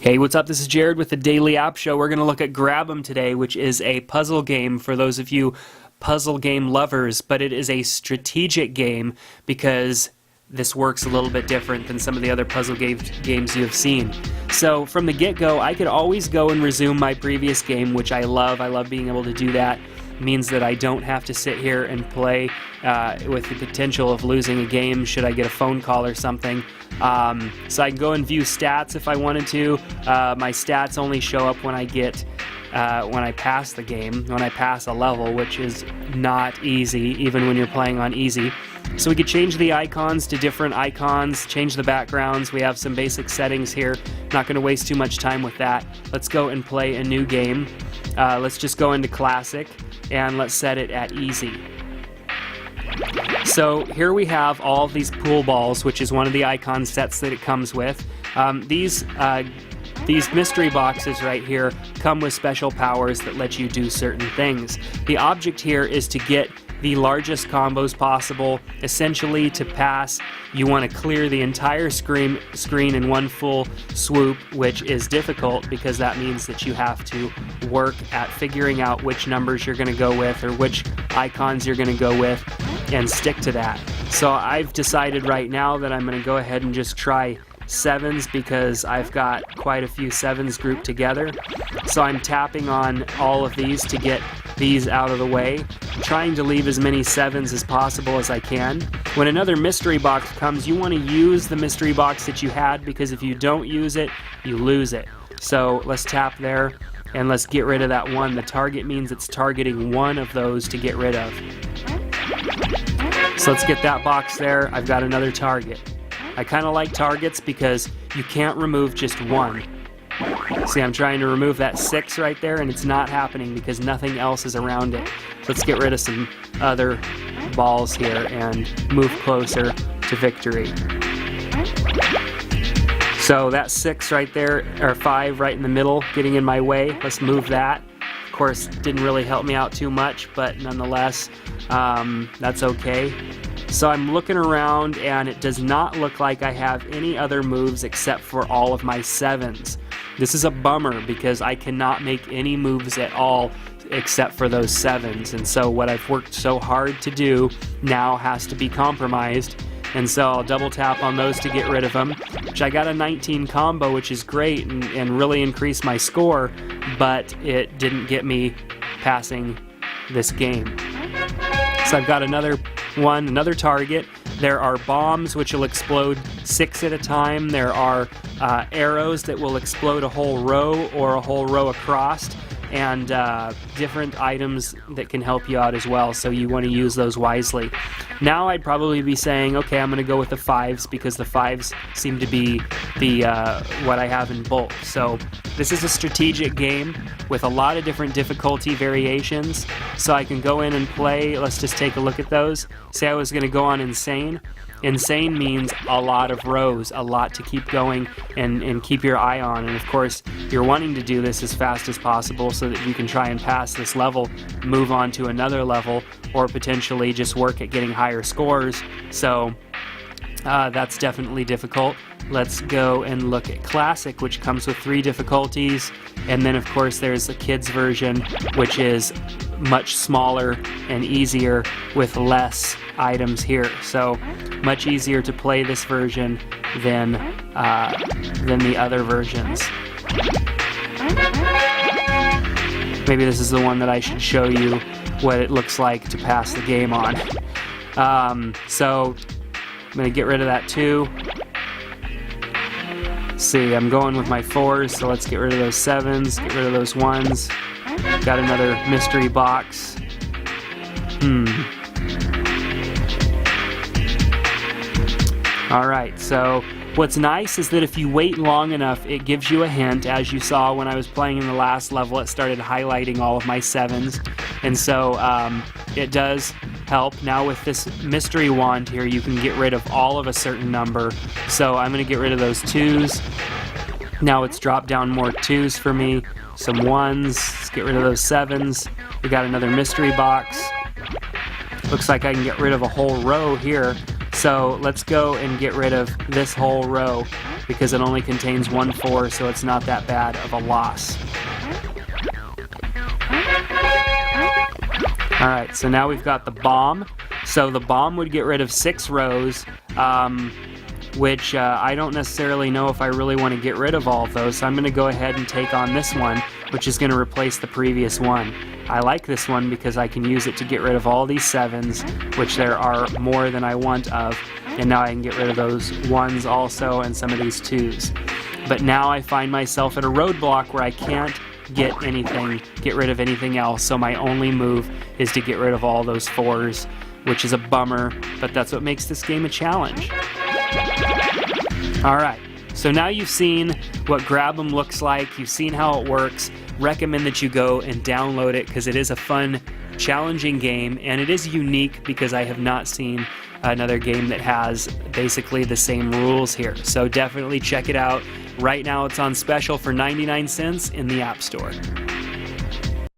Hey, what's up? This is Jared with the Daily App Show. We're going to look at Grab 'em today, which is a puzzle game for those of you puzzle game lovers, but it is a strategic game because this works a little bit different than some of the other puzzle games you have seen. So from the get-go, I could always go and resume my previous game, which I love. I love being able to do that. It means that I don't have to sit here and play with the potential of losing a game should I get a phone call or something. So I can go and view stats if I wanted to. My stats only show up when I pass the game, when I pass a level, which is not easy, even when you're playing on easy. So we could change the icons to different icons, change the backgrounds. We have some basic settings here. Not going to waste too much time with that. Let's go and play a new game. Let's just go into Classic, and let's set it at Easy. So here we have all of these pool balls, which is one of the icon sets that it comes with. These mystery boxes right here come with special powers that let you do certain things. The object here is to get the largest combos possible. Essentially, to pass, you want to clear the entire screen in one full swoop, which is difficult because that means that you have to work at figuring out which numbers you're going to go with or which icons you're going to go with and stick to that. So I've decided right now that I'm going to go ahead and just try sevens because I've got quite a few sevens grouped together. So I'm tapping on all of these to get these out of the way, trying to leave as many sevens as possible as I can. When another mystery box comes, you want to use the mystery box that you had because if you don't use it, you lose it. So let's tap there and let's get rid of that one. The target means it's targeting one of those to get rid of. So let's get that box there. I've got another target. I kind of like targets because you can't remove just one. See, I'm trying to remove that 6 right there, and it's not happening because nothing else is around it. Let's get rid of some other balls here and move closer to victory. So that 6 right there, or 5 right in the middle, getting in my way. Let's move that. Of course, didn't really help me out too much, but nonetheless, that's okay. So I'm looking around, and it does not look like I have any other moves except for all of my sevens. This is a bummer because I cannot make any moves at all except for those sevens. And so what I've worked so hard to do now has to be compromised. And so I'll double tap on those to get rid of them, which I got a 19 combo, which is great and really increased my score, but it didn't get me passing this game. So I've got another target. There are bombs which will explode 6 at a time. There are arrows that will explode a whole row or a whole row across, and different items that can help you out as well, so you want to use those wisely. Now I'd probably be saying, okay, I'm going to go with the 5s because the 5s seem to be the what I have in bulk. So this is a strategic game with a lot of different difficulty variations, so I can go in and play. Let's just take a look at those. Say I was going to go on Insane. Insane means a lot of rows, a lot to keep going and keep your eye on. And of course, you're wanting to do this as fast as possible so that you can try and pass this level, move on to another level, or potentially just work at getting higher scores. So that's definitely difficult. Let's go and look at Classic, which comes with 3 difficulties. And then, of course, there's the kids version, which is much smaller and easier with less items here. So much easier to play this version than the other versions. Maybe this is the one that I should show you what it looks like to pass the game on. So I'm going to get rid of that too. See, I'm going with my 4s, so let's get rid of those 7s, get rid of those 1s. Got another mystery box. Alright, so what's nice is that if you wait long enough, it gives you a hint. As you saw when I was playing in the last level, it started highlighting all of my 7s. And so it does help. Now with this mystery wand here, you can get rid of all of a certain number. So I'm going to get rid of those 2s. Now it's dropped down more 2s for me. Some 1s. Let's get rid of those 7s. We got another mystery box. Looks like I can get rid of a whole row here. So let's go and get rid of this whole row. because it only contains 1 4, so it's not that bad of a loss. Alright, so now we've got the bomb. So the bomb would get rid of 6 rows, which I don't necessarily know if I really want to get rid of all of those, so I'm going to go ahead and take on this one, which is going to replace the previous one. I like this one because I can use it to get rid of all these 7s, which there are more than I want of, and now I can get rid of those 1s also and some of these 2s. But now I find myself at a roadblock where I can't get rid of anything else, so my only move is to get rid of all those 4s, which is a bummer, but that's what makes this game a challenge. Alright, so now you've seen what Grab 'em looks like, you've seen how it works. Recommend that you go and download it because it is a fun, challenging game, and it is unique because I have not seen another game that has basically the same rules here. So definitely check it out. Right now it's on special for 99 cents in the App Store.